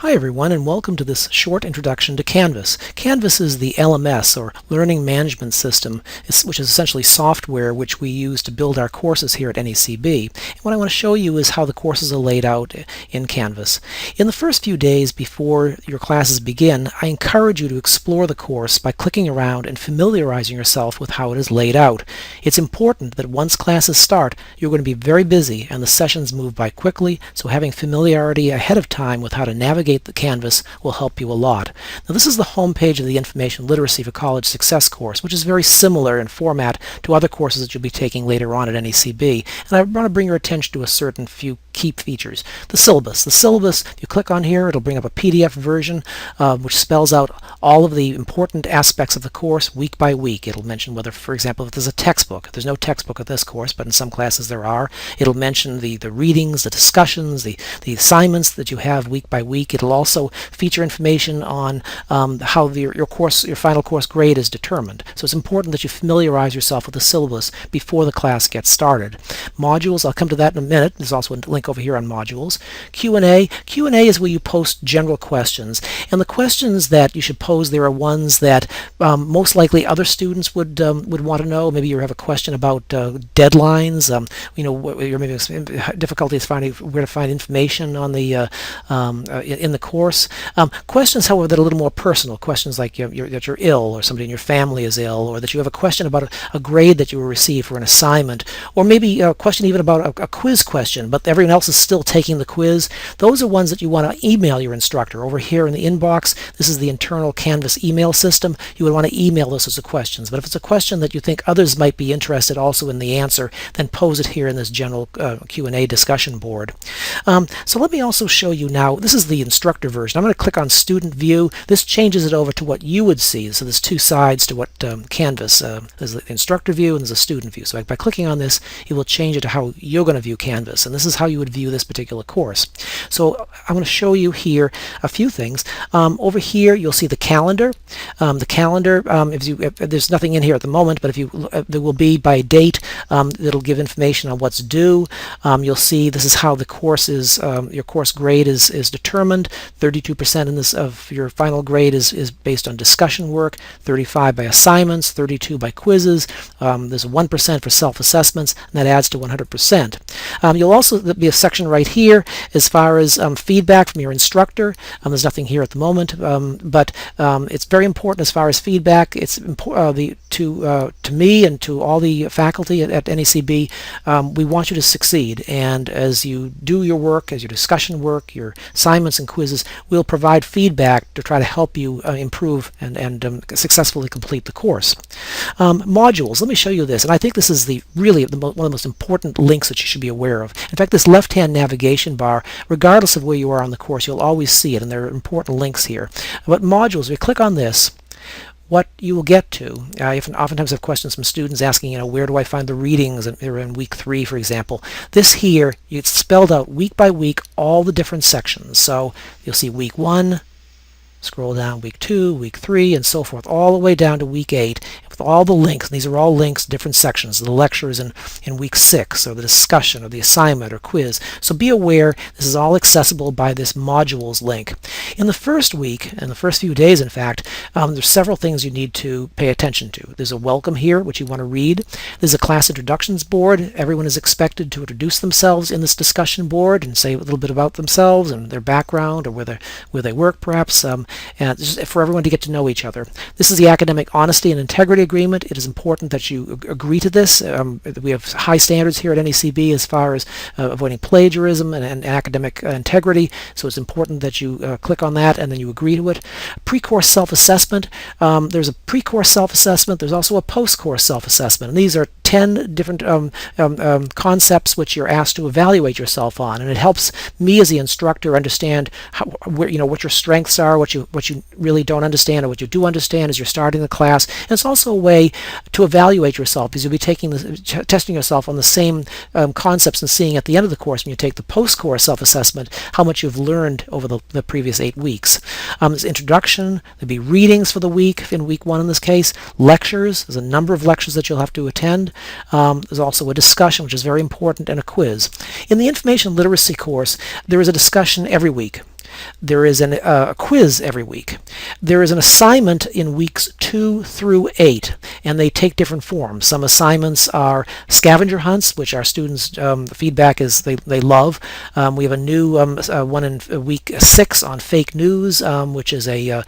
Hi everyone, and welcome to this short introduction to Canvas. Canvas is the LMS, or Learning Management System, which is essentially software which we use to build our courses here at NECB. And what I want to show you is how the courses are laid out in Canvas. In the first few days before your classes begin, I encourage you to explore the course by clicking around and familiarizing yourself with how it is laid out. It's important that once classes start, you're going to be very busy and the sessions move by quickly, so having familiarity ahead of time with how to navigate the Canvas will help you a lot. Now, this is the home page of the Information Literacy for College Success course, which is very similar in format to other courses that you'll be taking later on at NECB. And I want to bring your attention to a certain few key features. The syllabus. The syllabus, you click on here, it'll bring up a PDF version which spells out all of the important aspects of the course week by week. It'll mention whether, for example, if there's a textbook. There's no textbook of this course, but in some classes there are. It'll mention the readings, the discussions, the assignments that you have week by week. It'll also feature information on how your final course grade is determined. So it's important that you familiarize yourself with the syllabus before the class gets started. Modules, I'll come to that in a minute. There's also a link over here on modules. Q&A. Q&A is where you post general questions. And the questions that you should pose there are ones that most likely other students would want to know. Maybe you have a question about deadlines. You're maybe difficulties finding where to find information on the in the course. Questions, however, that are a little more personal. Questions like that you're ill, or somebody in your family is ill, or that you have a question about a grade that you will receive for an assignment, or maybe a question even about a quiz question, but everyone else is still taking the quiz. Those are ones that you want to email your instructor. Over here in the inbox, this is the internal Canvas email system. You would want to email those as questions. But if it's a question that you think others might be interested also in the answer, then pose it here in this general Q&A discussion board. So let me also show you now, this is the instructor version. I'm going to click on Student View. This changes it over to what you would see. So there's two sides to what Canvas. There's the instructor view and there's a student view. So by clicking on this, it will change it to how you're going to view Canvas. And this is how you would view this particular course. So I'm going to show you here a few things. Over here, you'll see the calendar. The calendar, if there's nothing in here at the moment, but if there will be by date. It'll give information on what's due. You'll see this is how the course is, your course grade is determined. 32% in this of your final grade is based on discussion work, 35 by assignments, 32 by quizzes. There's 1% for self-assessments, and that adds to 100%. You'll also be a section right here as far as feedback from your instructor. There's nothing here at the moment, but it's very important as far as feedback. It's important to me and to all the faculty at NECB. We want you to succeed, and as you do your work, as your discussion work, your assignments and quizzes, we'll provide feedback to try to help you improve and successfully complete the course. Modules, let me show you this, and I think this is really one of the most important links that you should be aware of. In fact, this left-hand navigation bar, regardless of where you are on the course, you'll always see it, and there are important links here. But modules, we click on this, what you will get to. I oftentimes have questions from students asking, where do I find the readings in week 3, for example. This here, it's spelled out week by week, all the different sections. So you'll see week 1, scroll down week 2, week 3, and so forth, all the way down to week 8, with all the links. And these are all links, different sections. The lectures in week 6, or the discussion, or the assignment, or quiz. So be aware, this is all accessible by this modules link. In the first week, and the first few days, in fact, there's several things you need to pay attention to. There's a welcome here, which you want to read. There's a class introductions board. Everyone is expected to introduce themselves in this discussion board and say a little bit about themselves and their background, or where they work, perhaps. And just for everyone to get to know each other. This is the Academic Honesty and Integrity Agreement. It is important that you agree to this. We have high standards here at NECB as far as avoiding plagiarism and academic integrity, so it's important that you click on that and then you agree to it. Pre-course self-assessment. There's a pre-course self-assessment. There's also a post-course self-assessment, and these are 10 different concepts which you're asked to evaluate yourself on, and it helps me as the instructor understand what your strengths are, what you really don't understand, or what you do understand as you're starting the class. And it's also a way to evaluate yourself, because you'll be testing yourself on the same concepts and seeing at the end of the course, when you take the post-course self-assessment, how much you've learned over the previous 8 weeks. There's introduction. There'll be readings for the week, in week 1 in this case. Lectures. There's a number of lectures that you'll have to attend. There's also a discussion, which is very important, and a quiz. In the Information Literacy course, there is a discussion every week. There is a quiz every week. There is an assignment in weeks 2 through 8, and they take different forms. Some assignments are scavenger hunts, which our students, the feedback is they love. We have a new one in week 6 on fake news, which is a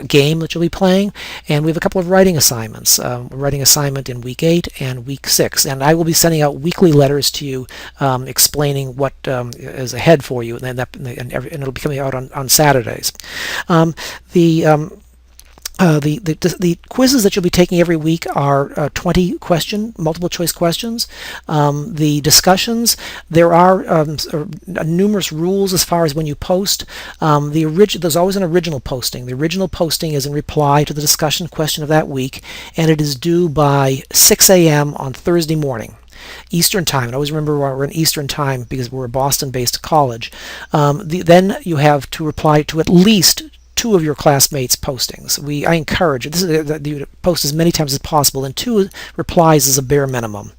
game that you'll be playing. And we have a couple of writing assignments. A writing assignment in week 8 and week 6. And I will be sending out weekly letters to you explaining what is ahead for you, and it'll be coming out on Saturdays. The quizzes that you'll be taking every week are 20 multiple choice questions. The discussions, there are numerous rules as far as when you post. There's always an original posting. The original posting is in reply to the discussion question of that week, and it is due by 6 a.m. on Thursday morning. Eastern Time. And I always remember we're in Eastern Time because we're a Boston-based college. Then you have to reply to at least 2 of your classmates' postings. I encourage that you post as many times as possible, and 2 replies is a bare minimum.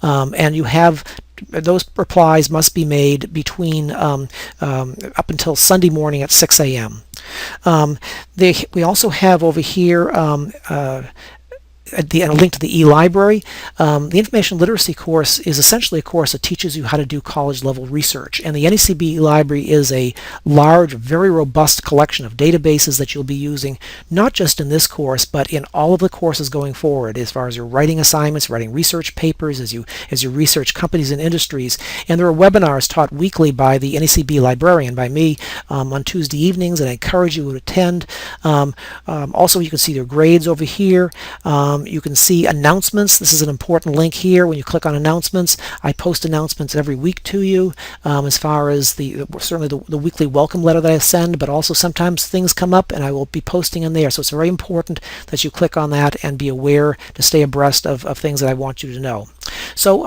And you have those replies must be made between up until Sunday morning at 6 a.m. We also have over here a link to the e-library. The information literacy course is essentially a course that teaches you how to do college level research, and the NECB e-library is a large, very robust collection of databases that you'll be using not just in this course but in all of the courses going forward, as far as your writing assignments, writing research papers, as you research companies and industries. And there are webinars taught weekly by the NECB librarian, by me, on Tuesday evenings, and I encourage you to attend. Also, you can see their grades over here. You can see announcements. This is an important link here. When you click on announcements, I post announcements every week to you, as far as certainly the weekly welcome letter that I send, but also sometimes things come up and I will be posting in there. So it's very important that you click on that and be aware to stay abreast of things that I want you to know. So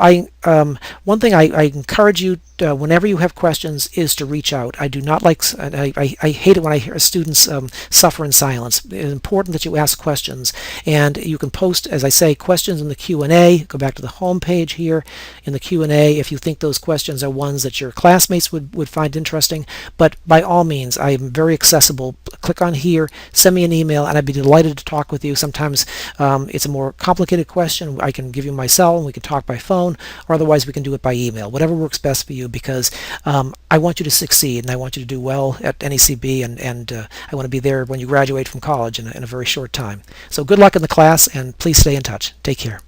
one thing I encourage you whenever you have questions is to reach out. I do not like, I hate it when I hear students suffer in silence. It's important that you ask questions, and you can post, as I say, questions in the Q&A. Go back to the home page here in the Q&A if you think those questions are ones that your classmates would find interesting. But by all means, I am very accessible. Click on here, send me an email, and I'd be delighted to talk with you. Sometimes it's a more complicated question. I can give you my cell and we can talk by phone, or otherwise we can do it by email. Whatever works best for you, because I want you to succeed and I want you to do well at NECB, and I want to be there when you graduate from college in a very short time. So good luck in the class, and please stay in touch. Take care.